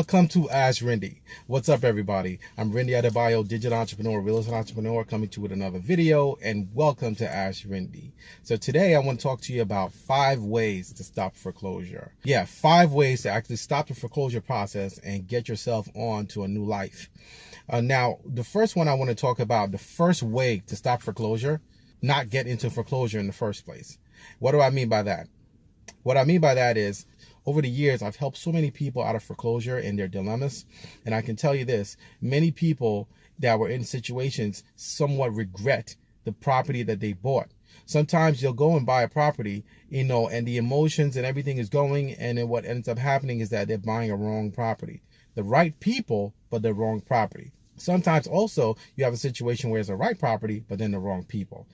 Welcome to Ask Rinde. What's up, everybody? I'm Rinde Adebayo, digital entrepreneur, real estate entrepreneur, coming to you with another video, and welcome to Ask Rinde. So today I want to talk to you about 5 ways to stop foreclosure. Yeah, 5 ways to actually stop the foreclosure process and get yourself on to a new life. Now, the first one I want to talk about, the first way to stop foreclosure, not get into foreclosure in the first place. What do I mean by that? What I mean by that is, over the years, I've helped so many people out of foreclosure and their dilemmas. And I can tell you this, many people that were in situations somewhat regret the property that they bought. Sometimes you'll go and buy a property, and the emotions and everything is going, and then what ends up happening is that they're buying a wrong property. The right people, but the wrong property. Sometimes also you have a situation where it's the right property, but then the wrong people.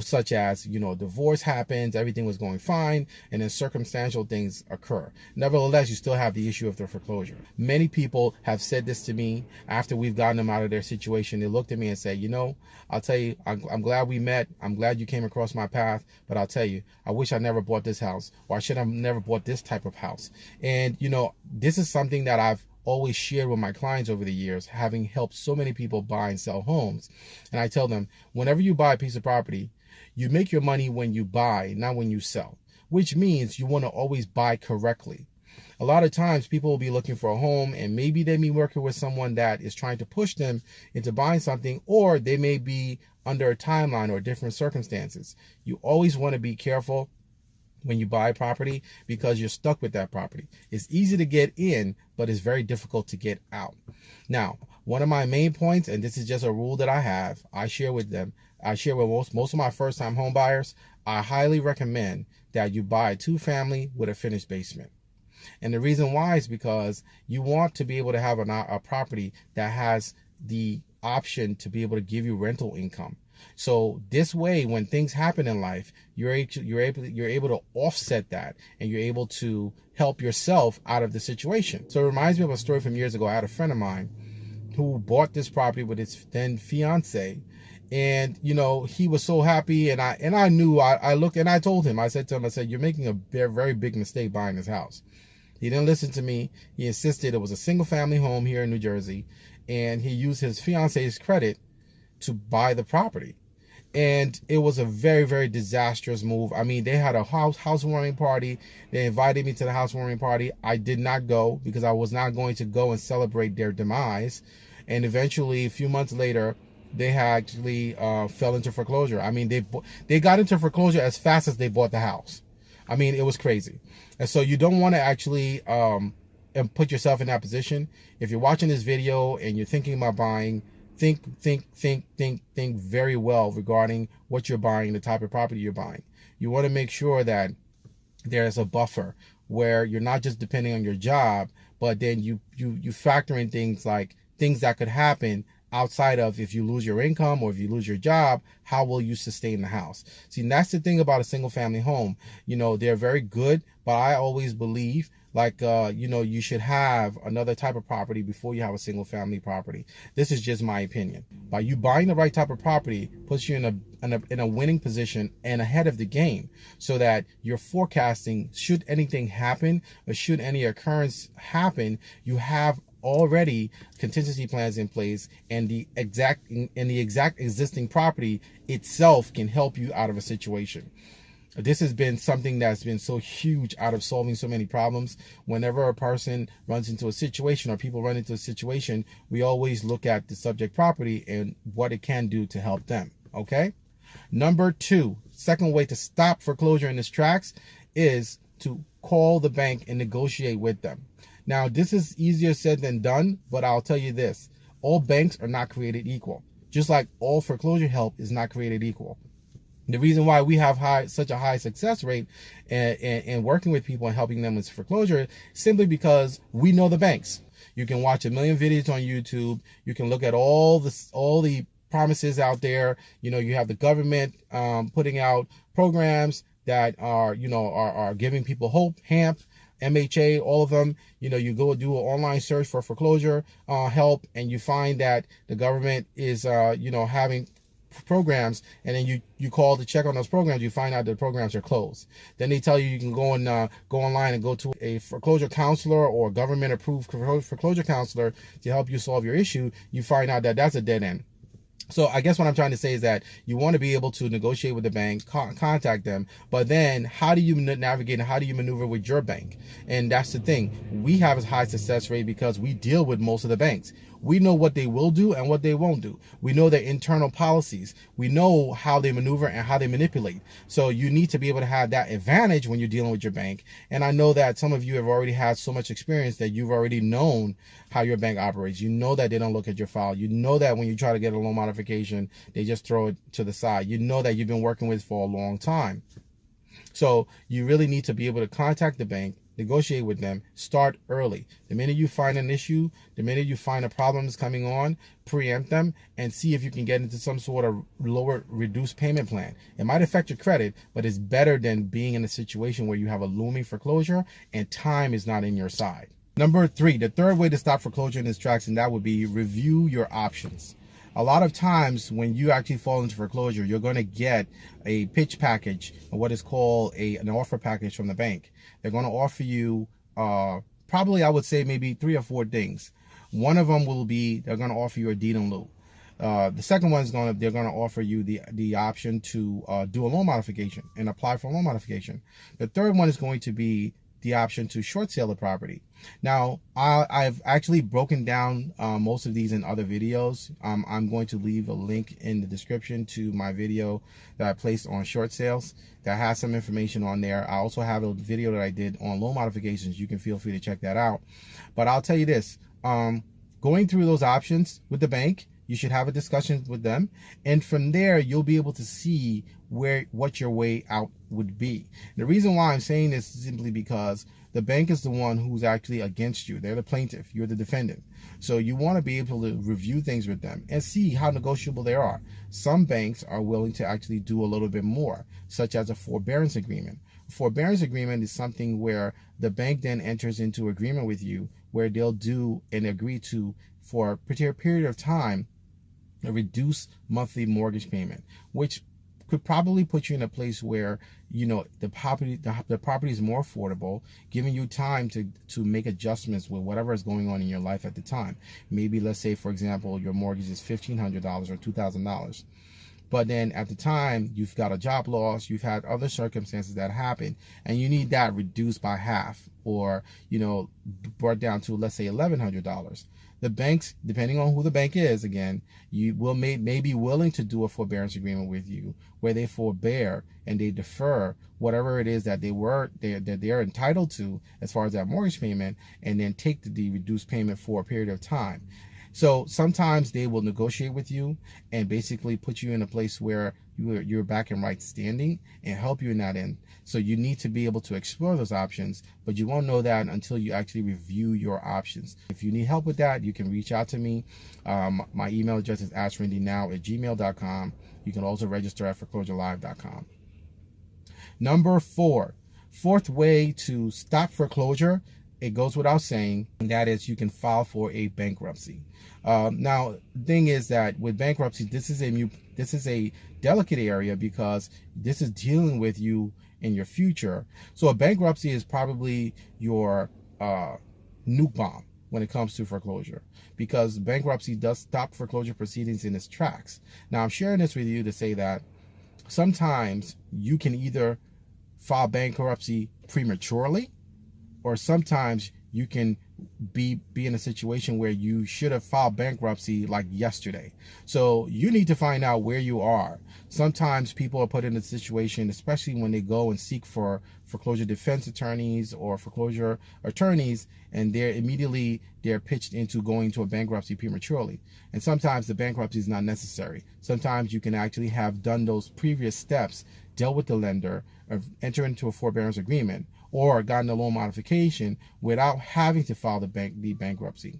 Such as, divorce happens, everything was going fine, and then circumstantial things occur. Nevertheless, you still have the issue of the foreclosure. Many people have said this to me after we've gotten them out of their situation. They looked at me and said, I'll tell you, I'm glad we met. I'm glad you came across my path, but I'll tell you, I wish I never bought this house, or I should have never bought this type of house. And, this is something that I've always shared with my clients over the years, having helped so many people buy and sell homes. And I tell them, whenever you buy a piece of property, you make your money when you buy, not when you sell, which means you want to always buy correctly. A lot of times people will be looking for a home, and maybe they may be working with someone that is trying to push them into buying something, or they may be under a timeline or different circumstances. You always want to be careful when you buy property, because you're stuck with that property. It's easy to get in, but it's very difficult to get out. Now, one of my main points, and this is just a rule that I share with most of my first-time home buyers, I highly recommend that you buy a 2-family with a finished basement. And the reason why is because you want to be able to have a property that has the option to be able to give you rental income. So this way, when things happen in life, you're able to offset that, and you're able to help yourself out of the situation. So it reminds me of a story from years ago. I had a friend of mine who bought this property with his then fiance, and he was so happy, and I knew. I looked and I told him. I said to him, you're making a very, very big mistake buying this house. He didn't listen to me. He insisted it was a single family home here in New Jersey, and he used his fiance's credit to buy the property. And it was a very, very disastrous move. I mean, they had a housewarming party. They invited me to the housewarming party. I did not go, because I was not going to go and celebrate their demise. And eventually, a few months later, they actually fell into foreclosure. I mean, they got into foreclosure as fast as they bought the house. I mean, it was crazy. And so you don't want to actually put yourself in that position. If you're watching this video and you're thinking about buying, think very well regarding what you're buying, the type of property you're buying. You want to make sure that there's a buffer where you're not just depending on your job, but then you factor in things like things that could happen outside of, if you lose your income or if you lose your job, how will you sustain the house? See, and that's the thing about a single family home. They're very good, but I always believe you should have another type of property before you have a single family property. This is just my opinion. By you buying the right type of property puts you in a winning position and ahead of the game, so that you're forecasting, should anything happen or should any occurrence happen, you have already contingency plans in place, and the exact existing property itself can help you out of a situation. This has been something that's been so huge out of solving so many problems. Whenever a person runs into a situation, or people run into a situation, we always look at the subject property and what it can do to help them. Okay. Number 2, second way to stop foreclosure in its tracks is to call the bank and negotiate with them. Now, this is easier said than done, but I'll tell you this: all banks are not created equal, just like all foreclosure help is not created equal. The reason why we have such a high success rate in working with people and helping them with foreclosure, simply because we know the banks. You can watch a million videos on YouTube. You can look at all the promises out there. You have the government putting out programs that are giving people hope. HAMP, MHA, all of them. You go do an online search for foreclosure help, and you find that the government is having programs, and then you call to check on those programs, you find out the programs are closed. Then they tell you can go online and go to a foreclosure counselor or government approved foreclosure counselor to help you solve your issue. You find out that that's a dead end. So I guess what I'm trying to say is that you want to be able to negotiate with the bank, contact them, but then how do you navigate and how do you maneuver with your bank? And that's the thing. We have a high success rate because we deal with most of the banks. We know what they will do and what they won't do. We know their internal policies. We know how they maneuver and how they manipulate. So you need to be able to have that advantage when you're dealing with your bank. And I know that some of you have already had so much experience that you've already known how your bank operates. You know that they don't look at your file. You know that when you try to get a loan modification, they just throw it to the side. You know that you've been working with for a long time. So you really need to be able to contact the bank, negotiate with them, start early. The minute you find an issue, the minute you find a problem is coming on, preempt them and see if you can get into some sort of lower reduced payment plan. It might affect your credit, but it's better than being in a situation where you have a looming foreclosure and time is not in your side. Number 3, the third way to stop foreclosure in its tracks, and that would be review your options. A lot of times when you actually fall into foreclosure, you're going to get a pitch package, or what is called an offer package from the bank. They're going to offer you probably, I would say, maybe 3 or 4 things. One of them will be they're going to offer you a deed in lieu. The second one is they're going to offer you the option to do a loan modification and apply for a loan modification. The third one is going to be the option to short sale the property. Now, I've actually broken down most of these in other videos. I'm going to leave a link in the description to my video that I placed on short sales that has some information on there. I also have a video that I did on loan modifications. You can feel free to check that out. But I'll tell you this, going through those options with the bank, you should have a discussion with them, and from there you'll be able to see what your way out would be. The reason why I'm saying this is simply because the bank is the one who's actually against you. They're the plaintiff, you're the defendant. So you want to be able to review things with them and see how negotiable they are. Some banks are willing to actually do a little bit more, such as a forbearance agreement. A forbearance agreement is something where the bank then enters into agreement with you where they'll do and agree to, for a particular period of time, a reduced monthly mortgage payment, which could probably put you in a place where, you know, the property is more affordable, giving you time to make adjustments with whatever is going on in your life at the time. Maybe, let's say, for example, your mortgage is $1,500 or $2,000. But then at the time, you've got a job loss, you've had other circumstances that happen, and you need that reduced by half, or, you know, brought down to, let's say, $1,100. The banks, depending on who the bank is, again, you may be willing to do a forbearance agreement with you where they forbear and they defer whatever it is that they're entitled to as far as that mortgage payment, and then take the reduced payment for a period of time. So sometimes they will negotiate with you and basically put you in a place where you're back in right standing and help you in that end. So you need to be able to explore those options, but you won't know that until you actually review your options. If you need help with that, you can reach out to me. My email address is askrindenow@gmail.com. You can also register at foreclosurelive.com. Number 4, fourth way to stop foreclosure, it goes without saying, and that is you can file for a bankruptcy. Now, the thing is that with bankruptcy, this is a delicate area because this is dealing with you in your future. So a bankruptcy is probably your nuke bomb when it comes to foreclosure, because bankruptcy does stop foreclosure proceedings in its tracks. Now, I'm sharing this with you to say that sometimes you can either file bankruptcy prematurely, or sometimes you can be in a situation where you should have filed bankruptcy like yesterday. So you need to find out where you are. Sometimes people are put in a situation, especially when they go and seek for foreclosure defense attorneys or foreclosure attorneys, and they're pitched into going to a bankruptcy prematurely. And sometimes the bankruptcy is not necessary. Sometimes you can actually have done those previous steps, dealt with the lender, or enter into a forbearance agreement, or gotten a loan modification without having to file the bankruptcy.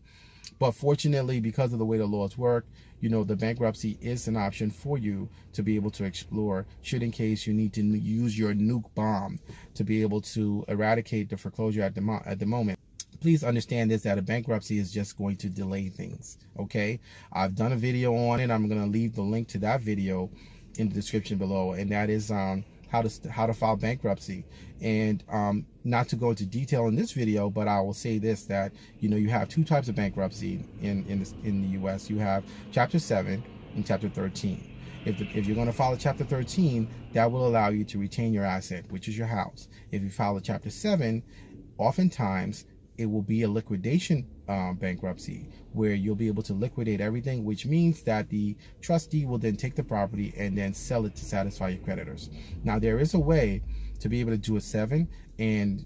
But fortunately, because of the way the laws work, you know, the bankruptcy is an option for you to be able to explore, should in case you need to use your nuke bomb to be able to eradicate the foreclosure at the moment. please understand this, that a bankruptcy is just going to delay things. Okay, I've done a video on it. I'm going to leave the link to that video in the description below, and that is how to file bankruptcy. And not to go into detail in this video, but I will say this, that you have two types of bankruptcy in the US. You have Chapter 7 and Chapter 13. If you're going to file a Chapter 13, that will allow you to retain your asset, which is your house. If you file a Chapter 7, oftentimes it will be a liquidation bankruptcy, where you'll be able to liquidate everything, which means that the trustee will then take the property and then sell it to satisfy your creditors. Now, there is a way to be able to do a 7 and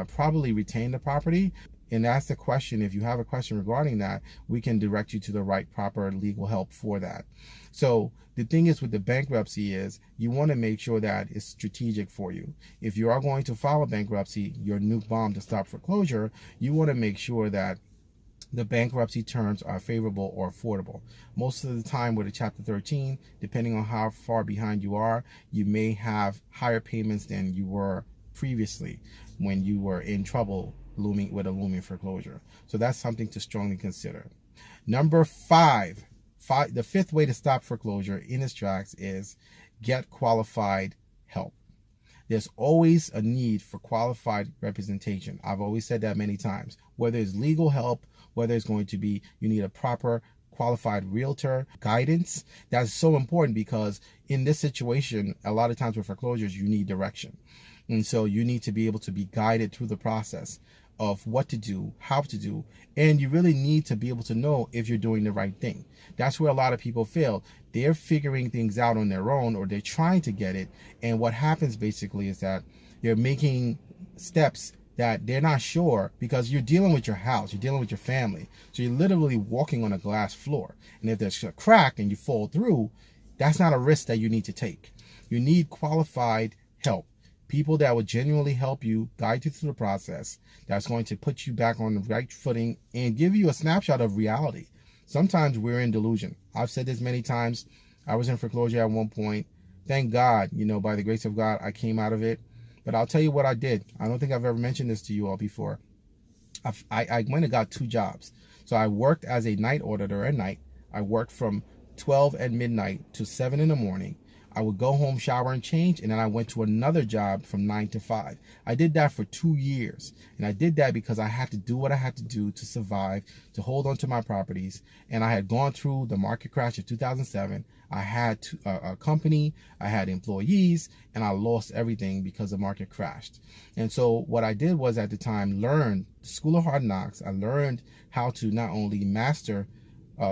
probably retain the property. And that's the question. If you have a question regarding that, we can direct you to the right proper legal help for that. So the thing is with the bankruptcy is you want to make sure that it's strategic for you. If you are going to file a bankruptcy, your nuke bomb to stop foreclosure, you want to make sure that the bankruptcy terms are favorable or affordable. Most of the time with a Chapter 13, depending on how far behind you are, you may have higher payments than you were previously when you were in trouble with a looming foreclosure. So that's something to strongly consider. Number 5, the fifth way to stop foreclosure in its tracks is get qualified help. There's always a need for qualified representation. I've always said that many times. Whether it's legal help, whether it's going to be you need a proper qualified realtor guidance. That's so important, because in this situation, a lot of times with foreclosures, you need direction. And so you need to be able to be guided through the process of what to do, how to do, and you really need to be able to know if you're doing the right thing. That's where a lot of people fail. They're figuring things out on their own, or they're trying to get it, and what happens basically is that they're making steps that they're not sure, because you're dealing with your house, you're dealing with your family, so you're literally walking on a glass floor, and if there's a crack and you fall through, that's not a risk that you need to take. You need qualified help. People that will genuinely help you, guide you through the process, that's going to put you back on the right footing and give you a snapshot of reality. Sometimes we're in delusion. I've said this many times. I was in foreclosure at one point. Thank God, by the grace of God, I came out of it. But I'll tell you what I did. I don't think I've ever mentioned this to you all before. I went and got 2 jobs. So I worked as a night auditor at night. I worked from 12 at midnight to 7 in the morning. I would go home, shower, and change, and then I went to another job from 9 to 5. I did that for 2 years, and I did that because I had to do what I had to do to survive, to hold on to my properties, and I had gone through the market crash of 2007. I had a company, I had employees, and I lost everything because the market crashed. And so what I did was, at the time, learn School of Hard Knocks. I learned how to not only master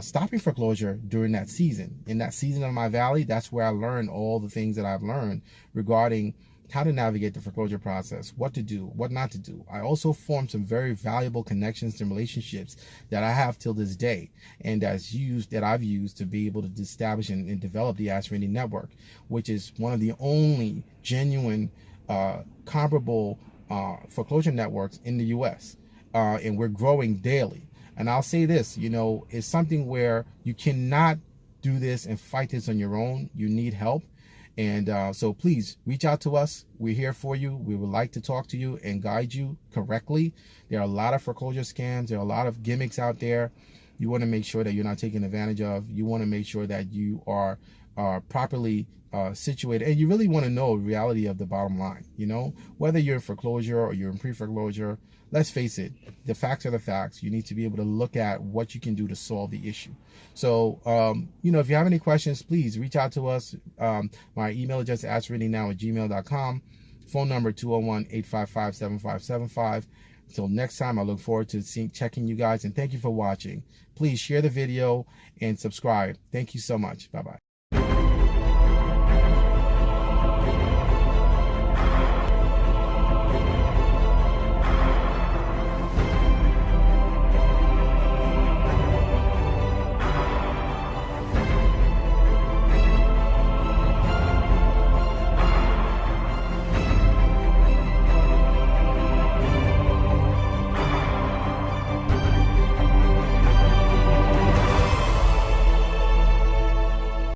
stopping foreclosure during that season. In that season of my valley, that's where I learned all the things that I've learned regarding how to navigate the foreclosure process, what to do, what not to do. I also formed some very valuable connections and relationships that I have till this day, and that I've used to be able to establish and develop the Ask Rinde Network, which is one of the only genuine comparable foreclosure networks in the US, and we're growing daily. And I'll say this, it's something where you cannot do this and fight this on your own. You need help. And so please reach out to us. We're here for you. We would like to talk to you and guide you correctly. There are a lot of foreclosure scams. There are a lot of gimmicks out there. You want to make sure that you're not taken advantage of. You want to make sure that you are properly situated, and you really want to know the reality of the bottom line. Whether you're in foreclosure or you're in pre-foreclosure, let's face it, the facts are the facts. You need to be able to look at what you can do to solve the issue. So if you have any questions, please reach out to us. My email address is askrindenow@gmail.com. Phone number 201-855-7575. Until next time, I look forward to checking you guys, and thank you for watching. Please share the video and subscribe. Thank you so much. Bye-bye.